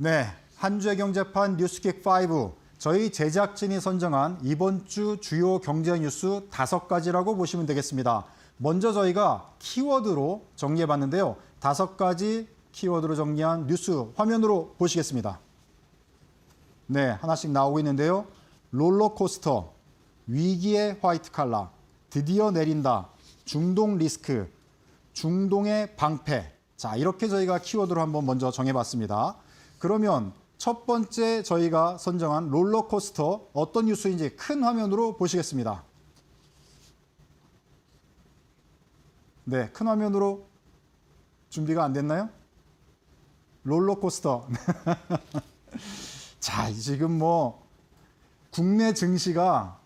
네, 한 주의 경제판 뉴스킥 5. 저희 제작진이 선정한 이번 주 주요 경제 뉴스 5가지라고 보시면 되겠습니다. 먼저 저희가 키워드로 정리해봤는데요. 5가지 키워드로 정리한 뉴스 화면으로 보시겠습니다. 네, 하나씩 나오고 있는데요. 롤러코스터, 위기의 화이트 칼라, 드디어 내린다, 중동 리스크, 중동의 방패. 자, 이렇게 저희가 키워드로 한번 먼저 정해봤습니다. 그러면 첫 번째 저희가 선정한 롤러코스터 어떤 뉴스인지 큰 화면으로 보시겠습니다. 네, 큰 화면으로 준비가 안 됐나요? 롤러코스터. 자, 지금 국내 증시가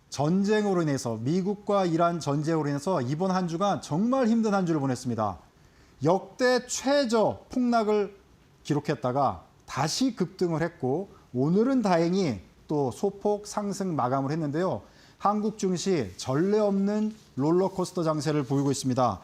전쟁으로 인해서 미국과 이란 전쟁으로 인해서 이번 한 주간 정말 힘든 한 주를 보냈습니다. 역대 최저 폭락을 기록했다가 다시 급등을 했고 오늘은 다행히 또 소폭 상승 마감을 했는데요. 한국 증시 전례 없는 롤러코스터 장세를 보이고 있습니다.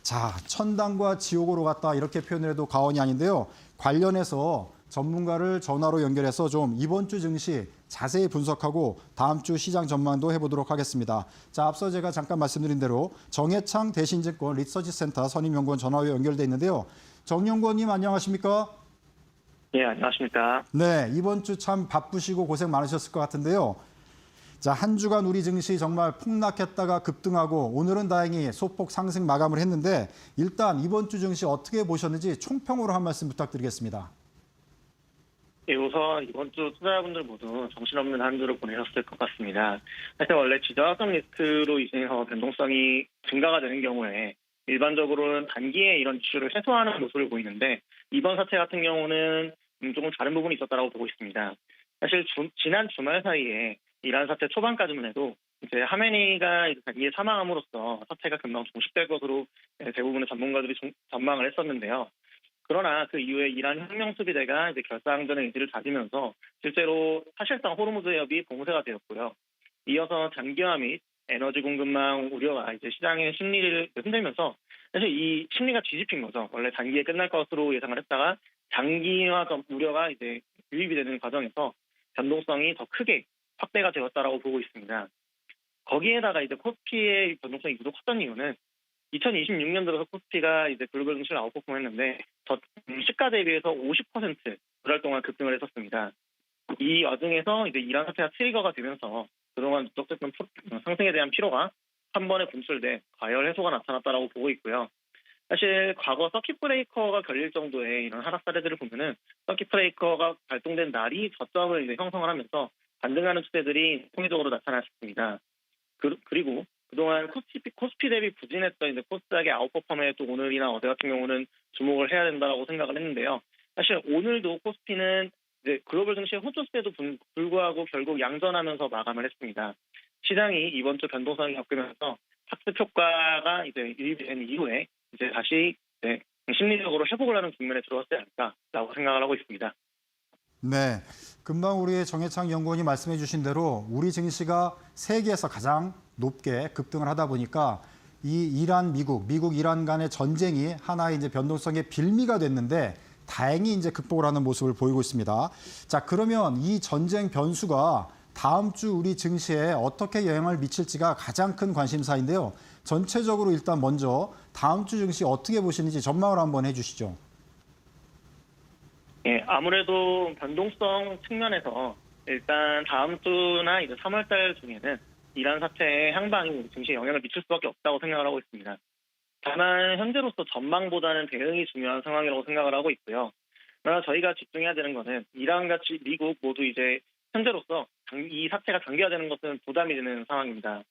자, 천당과 지옥으로 갔다 이렇게 표현해도 과언이 아닌데요. 관련해서 전문가를 전화로 연결해서 좀 이번 주 증시 자세히 분석하고 다음 주 시장 전망도 해보도록 하겠습니다. 자, 앞서 제가 잠깐 말씀드린 대로 정해창 대신증권 리서치센터 선임연구원 전화로 연결돼 있는데요. 정 연구원님 안녕하십니까? 예, 안녕하십니까? 네, 이번 주 참 바쁘시고 고생 많으셨을 것 같은데요. 자, 한 주간 우리 증시 정말 폭락했다가 급등하고 오늘은 다행히 소폭 상승 마감을 했는데 일단 이번 주 증시 어떻게 보셨는지 총평으로 한 말씀 부탁드리겠습니다. 예, 우선 이번 주 투자자분들 모두 정신없는 한 주를 보내셨을 것 같습니다. 사실 원래 지정학적 리스크로 인해서 변동성이 증가가 되는 경우에 일반적으로는 단기에 이런 이슈를 해소하는 모습을 보이는데 이번 사태 같은 경우는 조금 다른 부분이 있었다고 보고 있습니다. 사실 지난 주말 사이에 이란 사태 초반까지만 해도 이제 하메니가 단기에 사망함으로써 사태가 금방 종식될 것으로 대부분의 전문가들이 전망을 했었는데요. 그러나 그 이후에 이란 혁명수비대가 이제 결사항전의 의지를 다지면서 실제로 사실상 호르무즈 해협이 봉쇄가 되었고요. 이어서 장기화 및 에너지 공급망 우려가 이제 시장의 심리를 흔들면서 사실 이 심리가 뒤집힌 거죠. 원래 단기에 끝날 것으로 예상을 했다가 장기화 우려가 이제 유입이 되는 과정에서 변동성이 더 크게 확대가 되었다라고 보고 있습니다. 거기에다가 이제 코스피의 변동성이 유독 컸던 이유는 2026년 들어서 코스피가 이제 글로벌 증시를 아웃퍼폼했는데 시가 대비해서 50% 두달 동안 급등을 했었습니다. 이 와중에서 이제 이란 사태가 트리거가 되면서 그동안 누적됐던 상승에 대한 피로가 한 번에 분출돼 과열 해소가 나타났다라고 보고 있고요. 사실 과거 서킷 브레이커가 걸릴 정도의 이런 하락 사례들을 보면은 서킷 브레이커가 발동된 날이 저점을 이제 형성을 하면서 반등하는 추세들이 통계적으로 나타났습니다. 그리고 그동안 코스피 대비 부진했던 이제 코스닥의 아웃퍼폼에 또 오늘이나 어제 같은 경우는 주목을 해야 된다고 생각을 했는데요. 사실 오늘도 코스피는 이제 글로벌 증시의 호조세에도 불구하고 결국 양전하면서 마감을 했습니다. 시장이 이번 주 변동성이 겪으면서 학습 효과가 이제 유입이 된 이후에 이제 다시 심리적으로 회복을 하는 국면에 들어왔지 않을까라고 생각을 하고 있습니다. 네, 금방 우리의 정해창 연구원이 말씀해 주신 대로 우리 증시가 세계에서 가장 높게 급등을 하다 보니까 이 이란, 미국, 이란 간의 전쟁이 하나의 이제 변동성의 빌미가 됐는데 다행히 이제 극복을 하는 모습을 보이고 있습니다. 자, 그러면 이 전쟁 변수가 다음 주 우리 증시에 어떻게 영향을 미칠지가 가장 큰 관심사인데요. 전체적으로 일단 먼저 다음 주 증시 어떻게 보시는지 전망을 한번 해주시죠. 예, 아무래도 변동성 측면에서 일단 다음 주나 이제 3월달 중에는 이란 사태의 향방이 증시에 영향을 미칠 수밖에 없다고 생각을 하고 있습니다. 다만 현재로서 전망보다는 대응이 중요한 상황이라고 생각을 하고 있고요. 그러나 저희가 집중해야 되는 것은 이란 같이 미국 모두 이제 현재로서 이 사태가 장기화되는 것은 부담이 되는 상황입니다.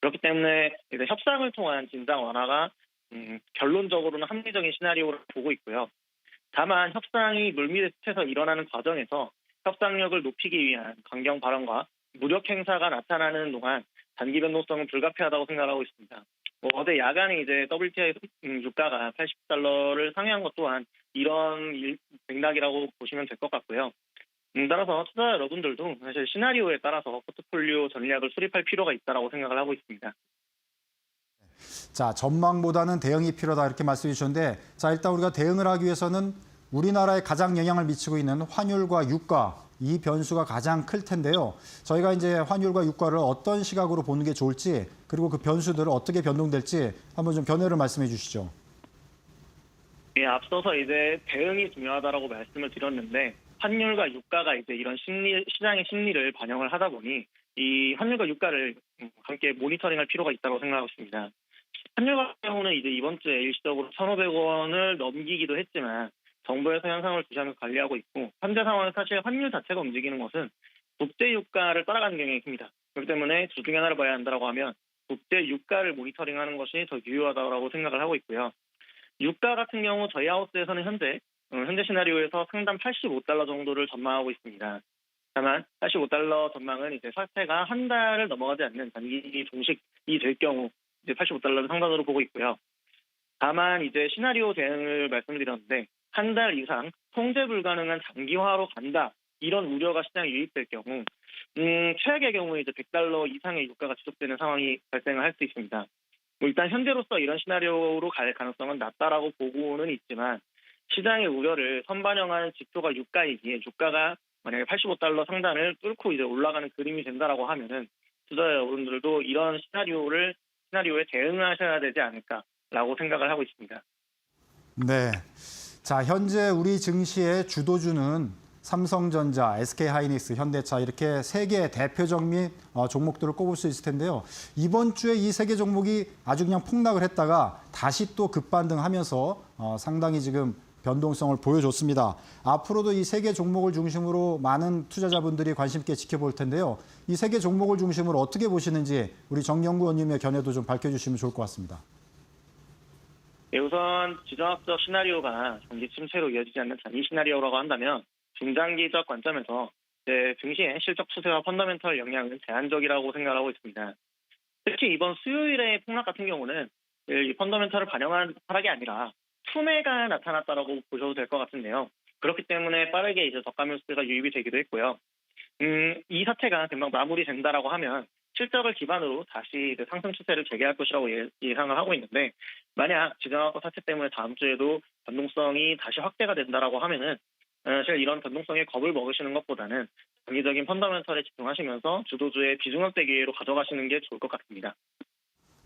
그렇기 때문에 이제 협상을 통한 진상 완화가 결론적으로는 합리적인 시나리오를 보고 있고요. 다만 협상이 물밑에서 일어나는 과정에서 협상력을 높이기 위한 강경 발언과 무력 행사가 나타나는 동안 단기 변동성은 불가피하다고 생각하고 있습니다. 어제 야간에 이제 WTI 유가가 $80를 상회한 것 또한 이런 맥락이라고 보시면 될 것 같고요. 따라서 투자자 여러분들도 사실 시나리오에 따라서 포트폴리오 전략을 수립할 필요가 있다고 생각을 하고 있습니다. 자, 전망보다는 대응이 필요하다 이렇게 말씀해 주셨는데 자, 일단 우리가 대응을 하기 위해서는 우리나라에 가장 영향을 미치고 있는 환율과 유가, 이 변수가 가장 클 텐데요. 저희가 이제 환율과 유가를 어떤 시각으로 보는 게 좋을지, 그리고 그 변수들을 어떻게 변동될지 한번 좀 견해를 말씀해 주시죠. 예, 앞서서 이제 대응이 중요하다라고 말씀을 드렸는데 환율과 유가가 이제 이런 시장의 심리를 반영을 하다 보니 이 환율과 유가를 함께 모니터링할 필요가 있다고 생각하고 있습니다. 환율 같은 경우는 이제 이번 주에 일시적으로 1,500원을 넘기기도 했지만 정부에서 현상을 주시하면서 관리하고 있고 현재 상황은 사실 환율 자체가 움직이는 것은 국제 유가를 따라가는 경향이 큽니다. 그렇기 때문에 두 중에 하나를 봐야 한다고 하면 국제 유가를 모니터링하는 것이 더 유효하다고 생각을 하고 있고요. 유가 같은 경우 저희 하우스에서는 현재 시나리오에서 상단 85달러 정도를 전망하고 있습니다. 다만 85달러 전망은 이제 사태가 한 달을 넘어가지 않는 단기 종식이 될 경우 이제 85달러를 상단으로 보고 있고요. 다만 이제 시나리오 대응을 말씀드렸는데 한 달 이상 통제 불가능한 장기화로 간다 이런 우려가 시장에 유입될 경우 최악의 경우에 이제 100달러 이상의 유가가 지속되는 상황이 발생을 할 수 있습니다. 일단 현재로서 이런 시나리오로 갈 가능성은 낮다라고 보고는 있지만 시장의 우려를 선반영하는 지표가 유가이기에 유가가 만약에 85달러 상단을 뚫고 이제 올라가는 그림이 된다라고 하면은 투자자 여러분들도 이런 시나리오에 대응하셔야 되지 않을까라고 생각을 하고 있습니다. 네. 자, 현재 우리 증시의 주도주는 삼성전자, SK하이닉스, 현대차 이렇게 세 개의 대표적 및 종목들을 꼽을 수 있을 텐데요. 이번 주에 이 세 개 종목이 아주 그냥 폭락을 했다가 다시 또 급반등하면서 상당히 지금 변동성을 보여줬습니다. 앞으로도 이 세 개 종목을 중심으로 많은 투자자분들이 관심 있게 지켜볼 텐데요. 이 세 개 종목을 중심으로 어떻게 보시는지 우리 정연구원님의 견해도 좀 밝혀주시면 좋을 것 같습니다. 네, 우선 지정학적 시나리오가 경기 침체로 이어지지 않는 단기 시나리오라고 한다면 중장기적 관점에서 증시의 실적 추세와 펀더멘털 영향은 제한적이라고 생각하고 있습니다. 특히 이번 수요일의 폭락 같은 경우는 이 펀더멘털을 반영한 하락이 아니라 투매가 나타났다라고 보셔도 될 것 같은데요. 그렇기 때문에 빠르게 이제 저가 매수세가 유입이 되기도 했고요. 이 사태가 금방 마무리된다라고 하면 실적을 기반으로 다시 이제 상승 추세를 재개할 것이라고 예상을 하고 있는데 만약 지정학적 사태 때문에 다음 주에도 변동성이 다시 확대가 된다라고 하면은 사실 이런 변동성에 겁을 먹으시는 것보다는 장기적인 펀더멘털에 집중하시면서 주도주의 비중확대 기회로 가져가시는 게 좋을 것 같습니다.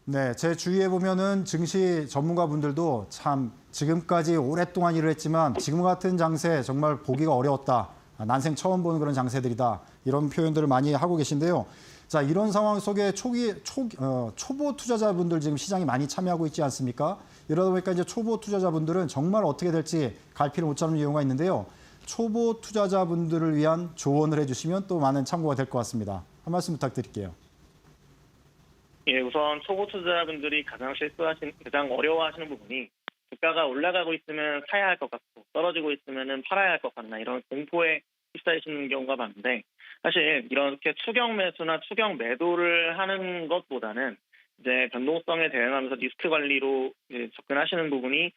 네, 제 주위에 보면은 증시 전문가분들도 참 지금까지 오랫동안 일을 했지만 지금 같은 장세 정말 보기가 어려웠다. 난생 처음 보는 그런 장세들이다. 이런 표현들을 많이 하고 계신데요. 자, 이런 상황 속에 초보 투자자분들 지금 시장에 많이 참여하고 있지 않습니까? 이러다 보니까 이제 초보 투자자분들은 정말 어떻게 될지 갈피를 못 잡는 경우가 있는데요. 초보 투자자분들을 위한 조언을 해주시면 또 많은 참고가 될 것 같습니다. 한 말씀 부탁드릴게요. 예, 우선 초보 투자자분들이 가장 어려워하시는 부분이 주가가 올라가고 있으면 사야 할 것 같고 떨어지고 있으면 팔아야 할 것 같나 이런 공포에 휩싸이시는 경우가 많은데 사실 이렇게 추격 매수나 추격 매도를 하는 것보다는 이제 변동성에 대응하면서 리스크 관리로 이제 접근하시는 부분이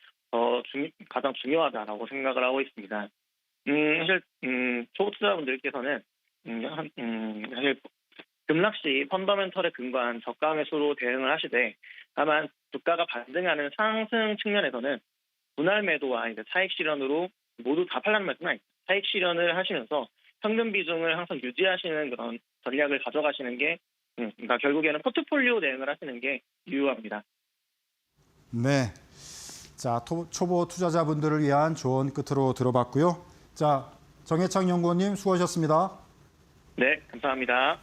가장 중요하다라고 생각을 하고 있습니다. 사실 초보 투자자분들께서는 사실 급락 시 펀더멘털에 근거한 저가 매수로 대응을 하시되 다만 주가가 반등하는 상승 측면에서는 분할 매도와 이제 차익 실현으로 모두 다 팔라는 말씀은 아닙니다. 차익 실현을 하시면서 현금 비중을 항상 유지하시는 그런 전략을 가져가시는 게 그러니까 결국에는 포트폴리오 대응을 하시는 게 유효합니다. 네. 자, 초보 투자자분들을 위한 조언 끝으로 들어봤고요. 자, 정해창 연구원님 수고하셨습니다. 네, 감사합니다.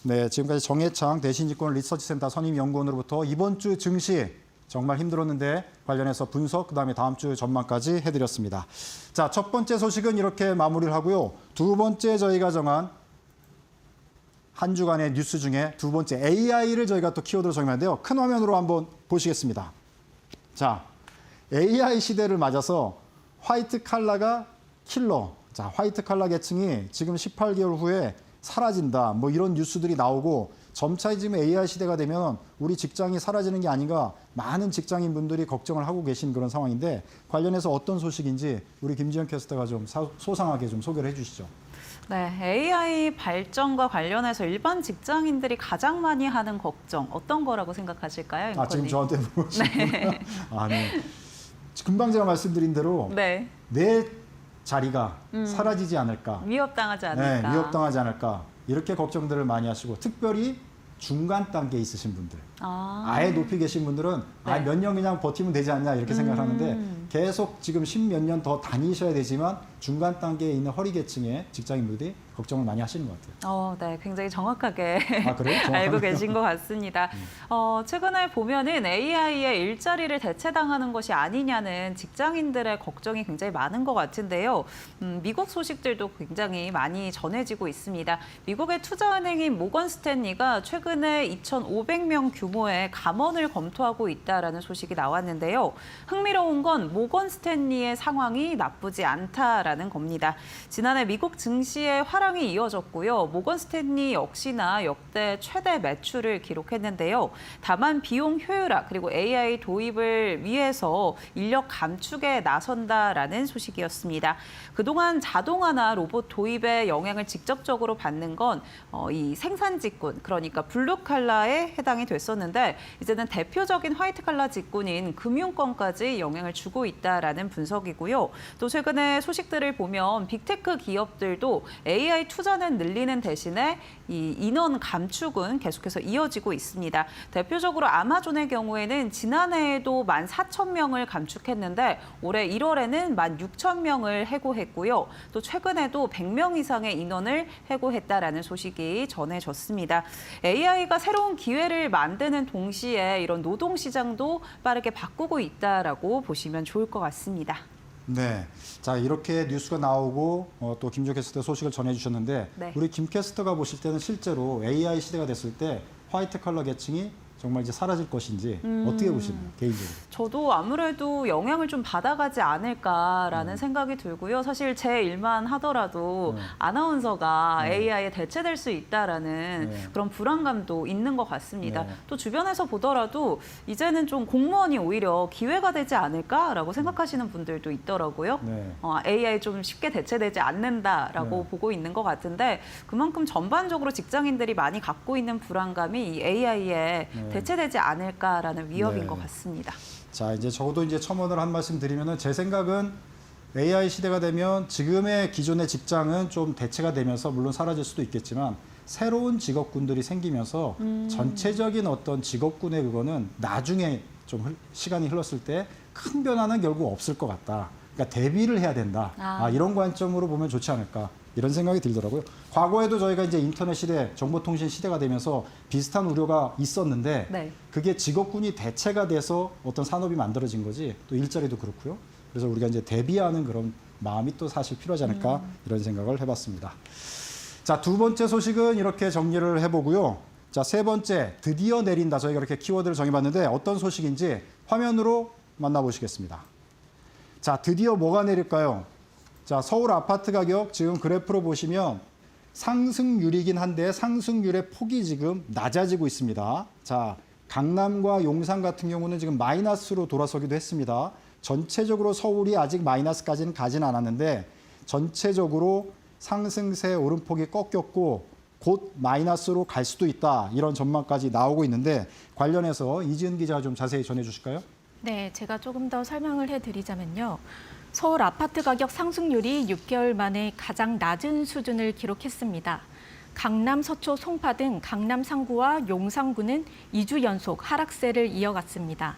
네, 지금까지 정해창 대신증권 리서치센터 선임연구원으로부터 이번 주 증시 정말 힘들었는데 관련해서 분석, 그다음에 다음 주 전망까지 해드렸습니다. 자, 첫 번째 소식은 이렇게 마무리를 하고요. 두 번째 저희가 정한 한 주간의 뉴스 중에 두 번째 AI를 저희가 또 키워드로 정했는데요. 큰 화면으로 한번 보시겠습니다. 자, AI 시대를 맞아서 화이트 칼라가 킬러. 자, 화이트 칼라 계층이 지금 18개월 후에 사라진다. 뭐 이런 뉴스들이 나오고 점차 지금 AI 시대가 되면 우리 직장이 사라지는 게 아닌가 많은 직장인분들이 걱정을 하고 계신 그런 상황인데 관련해서 어떤 소식인지 우리 김지연 캐스터가 좀 소상하게 좀 소개를 해주시죠. 네, AI 발전과 관련해서 일반 직장인들이 가장 많이 하는 걱정 어떤 거라고 생각하실까요, 앵커님? 지금 저한테 물어보시는구나. 네. 네. 금방 제가 말씀드린 대로 네. 내 자리가 사라지지 않을까. 위협당하지 않을까. 네, 위협당하지 않을까. 이렇게 걱정들을 많이 하시고 특별히 중간 단계에 있으신 분들. 아예 높이 계신 분들은 네. 몇 년 그냥 버티면 되지 않냐 이렇게 생각하는데 계속 지금 10몇 년 더 다니셔야 되지만 중간 단계에 있는 허리계층의 직장인분들이 걱정을 많이 하시는 것 같아요. 네, 굉장히 정확하게 그래요? 알고 계신 것 같습니다. 최근에 보면은 AI의 일자리를 대체당하는 것이 아니냐는 직장인들의 걱정이 굉장히 많은 것 같은데요. 미국 소식들도 굉장히 많이 전해지고 있습니다. 미국의 투자은행인 모건 스탠리가 최근에 2,500명 규모의 감원을 검토하고 있다라는 소식이 나왔는데요. 흥미로운 건 모건 스탠리의 상황이 나쁘지 않다라는 겁니다. 지난해 미국 증시의 하락이 이어졌고요. 모건 스탠리 역시나 역대 최대 매출을 기록했는데요. 다만 비용 효율화 그리고 AI 도입을 위해서 인력 감축에 나선다라는 소식이었습니다. 그동안 자동화나 로봇 도입의 영향을 직접적으로 받는 건 이 생산 직군, 그러니까 블루 칼라에 해당이 됐었는데 이제는 대표적인 화이트 칼라 직군인 금융권까지 영향을 주고 있다라는 분석이고요. 또 최근에 소식들을 보면 빅테크 기업들도 AI 투자는 늘리는 대신에 이 인원 감축은 계속해서 이어지고 있습니다. 대표적으로 아마존의 경우에는 지난해에도 14,000명을 감축했는데 올해 1월에는 16,000명을 해고했고요. 또 최근에도 100명 이상의 인원을 해고했다라는 소식이 전해졌습니다. AI가 새로운 기회를 만드는 동시에 이런 노동 시장도 빠르게 바꾸고 있다라고 보시면 좋을 것 같습니다. 네, 자 이렇게 뉴스가 나오고 또 김조 캐스터 소식을 전해주셨는데 네. 우리 김 캐스터가 보실 때는 실제로 AI 시대가 됐을 때 화이트 컬러 계층이 정말 이제 사라질 것인지 어떻게 보시나요, 개인적으로? 저도 아무래도 영향을 좀 받아가지 않을까라는 생각이 들고요. 사실 제 일만 하더라도 아나운서가 AI에 대체될 수 있다라는 그런 불안감도 있는 것 같습니다. 네. 또 주변에서 보더라도 이제는 좀 공무원이 오히려 기회가 되지 않을까라고 생각하시는 분들도 있더라고요. 네. AI 좀 쉽게 대체되지 않는다라고 네. 보고 있는 것 같은데 그만큼 전반적으로 직장인들이 많이 갖고 있는 불안감이 이 AI에 대체되지 않을까라는 위협인 네. 것 같습니다. 자 이제 저도 이제 첨언을 한 말씀 드리면은 제 생각은 AI 시대가 되면 지금의 기존의 직장은 좀 대체가 되면서 물론 사라질 수도 있겠지만 새로운 직업군들이 생기면서 전체적인 어떤 직업군의 그거는 나중에 좀 시간이 흘렀을 때 큰 변화는 결국 없을 것 같다. 그러니까 대비를 해야 된다. 이런 관점으로 보면 좋지 않을까. 이런 생각이 들더라고요. 과거에도 저희가 이제 인터넷 시대, 정보통신 시대가 되면서 비슷한 우려가 있었는데 네. 그게 직업군이 대체가 돼서 어떤 산업이 만들어진 거지 또 일자리도 그렇고요. 그래서 우리가 이제 대비하는 그런 마음이 또 사실 필요하지 않을까 이런 생각을 해봤습니다. 자, 두 번째 소식은 이렇게 정리를 해보고요. 자, 세 번째, 드디어 내린다. 저희가 이렇게 키워드를 정해봤는데 어떤 소식인지 화면으로 만나보시겠습니다. 자, 드디어 뭐가 내릴까요? 자, 서울 아파트 가격 지금 그래프로 보시면 상승률이긴 한데 상승률의 폭이 지금 낮아지고 있습니다. 자, 강남과 용산 같은 경우는 지금 마이너스로 돌아서기도 했습니다. 전체적으로 서울이 아직 마이너스까지는 가진 않았는데 전체적으로 상승세 오름폭이 꺾였고 곧 마이너스로 갈 수도 있다. 이런 전망까지 나오고 있는데 관련해서 이지은 기자가 좀 자세히 전해 주실까요? 네, 제가 조금 더 설명을 해드리자면요. 서울 아파트 가격 상승률이 6개월 만에 가장 낮은 수준을 기록했습니다. 강남, 서초, 송파 등 강남 상구와 용산구는 2주 연속 하락세를 이어갔습니다.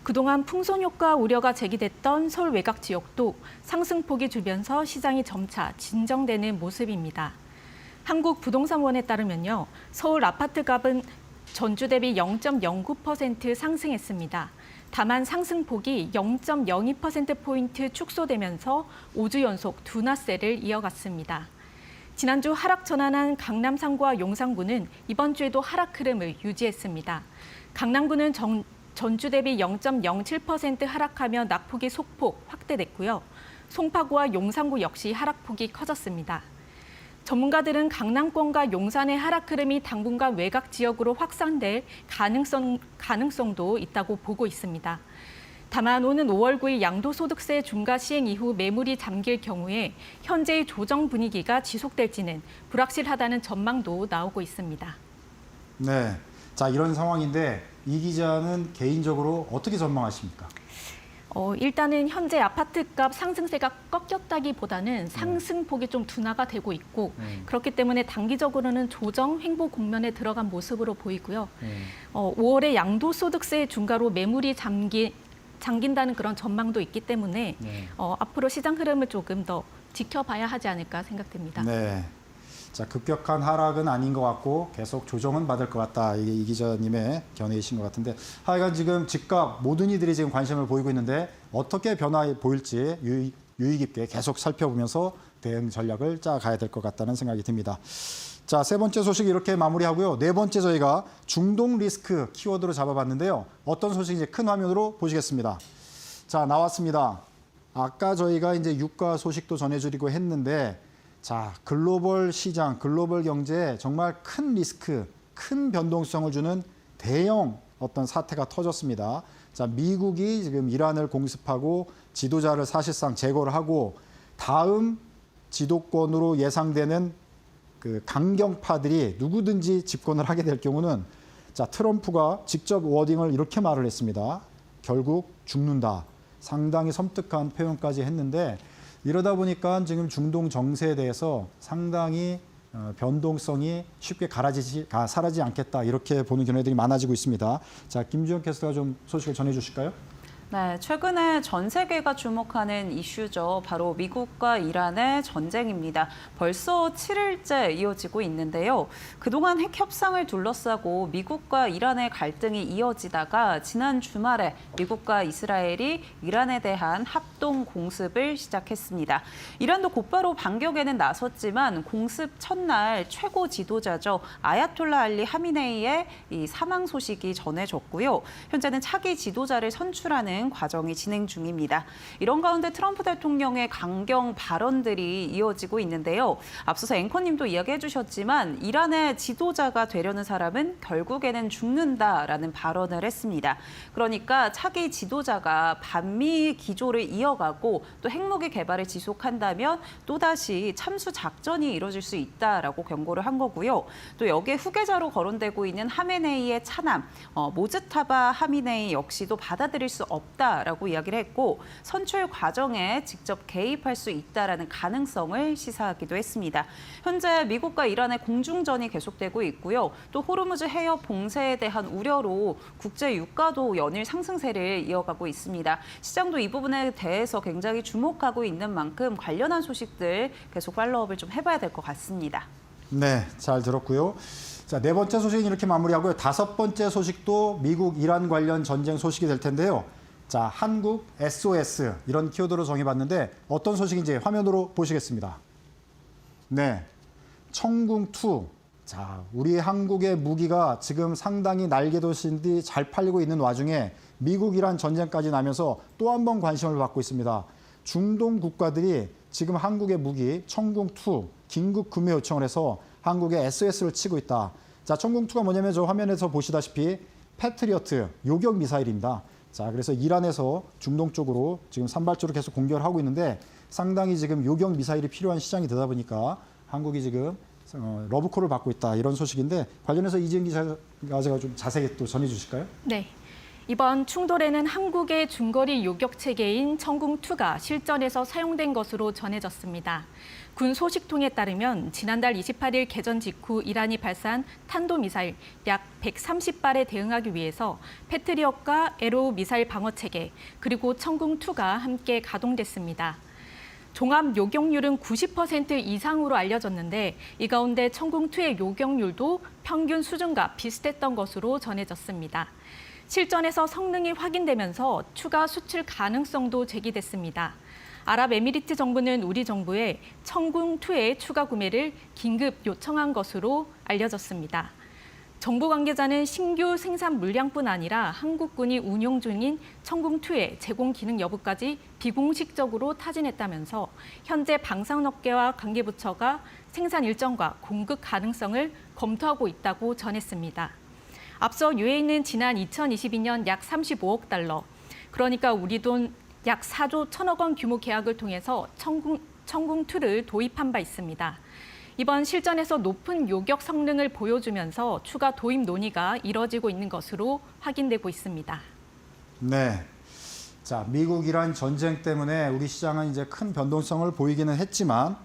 그동안 풍선 효과 우려가 제기됐던 서울 외곽 지역도 상승폭이 줄면서 시장이 점차 진정되는 모습입니다. 한국부동산원에 따르면요. 서울 아파트 값은 전주 대비 0.09% 상승했습니다. 다만 상승폭이 0.02%포인트 축소되면서 5주 연속 둔화세를 이어갔습니다. 지난주 하락 전환한 강남 상구와 용산구는 이번 주에도 하락 흐름을 유지했습니다. 강남구는 전주 대비 0.07% 하락하며 낙폭이 소폭 확대됐고요. 송파구와 용산구 역시 하락폭이 커졌습니다. 전문가들은 강남권과 용산의 하락 흐름이 당분간 외곽 지역으로 확산될 가능성도 있다고 보고 있습니다. 다만 오는 5월 9일 양도소득세 중과 시행 이후 매물이 잠길 경우에 현재의 조정 분위기가 지속될지는 불확실하다는 전망도 나오고 있습니다. 네, 자 이런 상황인데 이 기자는 개인적으로 어떻게 전망하십니까? 일단은 현재 아파트값 상승세가 꺾였다기보다는 상승폭이 좀 둔화가 되고 있고 그렇기 때문에 단기적으로는 조정 횡보 국면에 들어간 모습으로 보이고요. 5월에 양도소득세 중과로 매물이 잠긴다는 그런 전망도 있기 때문에 앞으로 시장 흐름을 조금 더 지켜봐야 하지 않을까 생각됩니다. 네. 자, 급격한 하락은 아닌 것 같고 계속 조정은 받을 것 같다. 이게 이 기자님의 견해이신 것 같은데 하여간 지금 집값 모든 이들이 지금 관심을 보이고 있는데 어떻게 변화 보일지 유의 깊게 계속 살펴보면서 대응 전략을 짜가야 될 것 같다는 생각이 듭니다. 자, 세 번째 소식 이렇게 마무리하고요. 네 번째 저희가 중동 리스크 키워드로 잡아봤는데요. 어떤 소식인지 큰 화면으로 보시겠습니다. 자, 나왔습니다. 아까 저희가 이제 유가 소식도 전해드리고 했는데 자, 글로벌 시장, 글로벌 경제에 정말 큰 리스크, 큰 변동성을 주는 대형 어떤 사태가 터졌습니다. 자, 미국이 지금 이란을 공습하고 지도자를 사실상 제거를 하고 다음 지도권으로 예상되는 그 강경파들이 누구든지 집권을 하게 될 경우는 자, 트럼프가 직접 워딩을 이렇게 말을 했습니다. 결국 죽는다. 상당히 섬뜩한 표현까지 했는데 이러다 보니까 지금 중동 정세에 대해서 상당히 변동성이 쉽게 사라지지 않겠다 이렇게 보는 견해들이 많아지고 있습니다. 자, 김주영 캐스터가 좀 소식을 전해주실까요? 네, 최근에 전 세계가 주목하는 이슈죠. 바로 미국과 이란의 전쟁입니다. 벌써 7일째 이어지고 있는데요. 그동안 핵 협상을 둘러싸고 미국과 이란의 갈등이 이어지다가 지난 주말에 미국과 이스라엘이 이란에 대한 합동 공습을 시작했습니다. 이란도 곧바로 반격에는 나섰지만 공습 첫날 최고 지도자죠. 아야톨라 알리 하미네이의 이 사망 소식이 전해졌고요. 현재는 차기 지도자를 선출하는 과정이 진행 중입니다. 이런 가운데 트럼프 대통령의 강경 발언들이 이어지고 있는데요. 앞서서 앵커님도 이야기해 주셨지만 이란의 지도자가 되려는 사람은 결국에는 죽는다라는 발언을 했습니다. 그러니까 차기 지도자가 반미 기조를 이어가고 또 핵무기 개발을 지속한다면 또다시 참수 작전이 이뤄질 수 있다라고 경고를 한 거고요. 또 여기에 후계자로 거론되고 있는 하메네이의 차남 모즈타바 하미네이 역시도 받아들일 수 없다라고 이야기를 했고 선출 과정에 직접 개입할 수 있다라는 가능성을 시사하기도 했습니다. 현재 미국과 이란의 공중전이 계속되고 있고요. 또 호르무즈 해협 봉쇄에 대한 우려로 국제 유가도 연일 상승세를 이어가고 있습니다. 시장도 이 부분에 대해서 굉장히 주목하고 있는 만큼 관련한 소식들 계속 팔로우업을 좀 해봐야 될 것 같습니다. 네, 잘 들었고요. 자, 네 번째 소식은 이렇게 마무리하고요. 다섯 번째 소식도 미국 이란 관련 전쟁 소식이 될 텐데요. 자, 한국 SOS 이런 키워드로 정해봤는데 어떤 소식인지 화면으로 보시겠습니다. 네, 청궁2. 자, 우리 한국의 무기가 지금 상당히 날개돋은 듯이 잘 팔리고 있는 와중에 미국 이란 전쟁까지 나면서 또 한 번 관심을 받고 있습니다. 중동 국가들이 지금 한국의 무기 청궁2 긴급 구매 요청을 해서 한국에 SOS를 치고 있다. 자, 청궁2가 뭐냐면 저 화면에서 보시다시피 패트리어트 요격 미사일입니다. 자, 그래서 이란에서 중동 쪽으로 지금 산발적으로 계속 공격을 하고 있는데 상당히 지금 요격 미사일이 필요한 시장이 되다 보니까 한국이 지금 러브콜을 받고 있다 이런 소식인데 관련해서 이지은 기자가 좀 자세히 또 전해 주실까요? 네. 이번 충돌에는 한국의 중거리 요격 체계인 청궁2가 실전에서 사용된 것으로 전해졌습니다. 군 소식통에 따르면 지난달 28일 개전 직후 이란이 발사한 탄도미사일 약 130발에 대응하기 위해서 패트리엇과 에로우 미사일 방어 체계 그리고 청궁2가 함께 가동됐습니다. 종합 요격률은 90% 이상으로 알려졌는데 이 가운데 청궁2의 요격률도 평균 수준과 비슷했던 것으로 전해졌습니다. 실전에서 성능이 확인되면서 추가 수출 가능성도 제기됐습니다. 아랍에미리트 정부는 우리 정부에 청궁2의 추가 구매를 긴급 요청한 것으로 알려졌습니다. 정부 관계자는 신규 생산 물량뿐 아니라 한국군이 운용 중인 청궁2의 제공 기능 여부까지 비공식적으로 타진했다면서 현재 방산업계와 관계부처가 생산 일정과 공급 가능성을 검토하고 있다고 전했습니다. 앞서 UAE는 지난 2022년 약 35억 달러, 그러니까 우리 돈 약 4조 1천억 원 규모 계약을 통해서 청궁2를 도입한 바 있습니다. 이번 실전에서 높은 요격 성능을 보여주면서 추가 도입 논의가 이뤄지고 있는 것으로 확인되고 있습니다. 네. 자, 미국-이란 전쟁 때문에 우리 시장은 이제 큰 변동성을 보이기는 했지만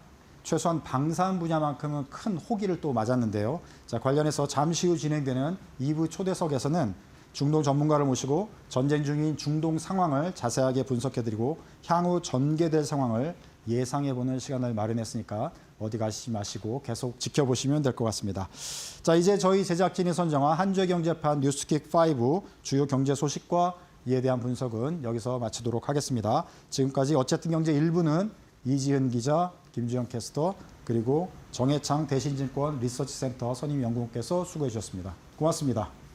최소한 방산 분야만큼은 큰 호기를 또 맞았는데요. 자, 관련해서 잠시 후 진행되는 2부 초대석에서는 중동 전문가를 모시고 전쟁 중인 중동 상황을 자세하게 분석해드리고 향후 전개될 상황을 예상해보는 시간을 마련했으니까 어디 가시지 마시고 계속 지켜보시면 될 것 같습니다. 자, 이제 저희 제작진이 선정한 한 주의 경제판 뉴스킥 5 주요 경제 소식과 이에 대한 분석은 여기서 마치도록 하겠습니다. 지금까지 어쨌든 경제 1부는 이지은 기자, 김주영 캐스터, 그리고 정해창 대신증권 리서치센터 선임 연구원께서 수고해 주셨습니다. 고맙습니다.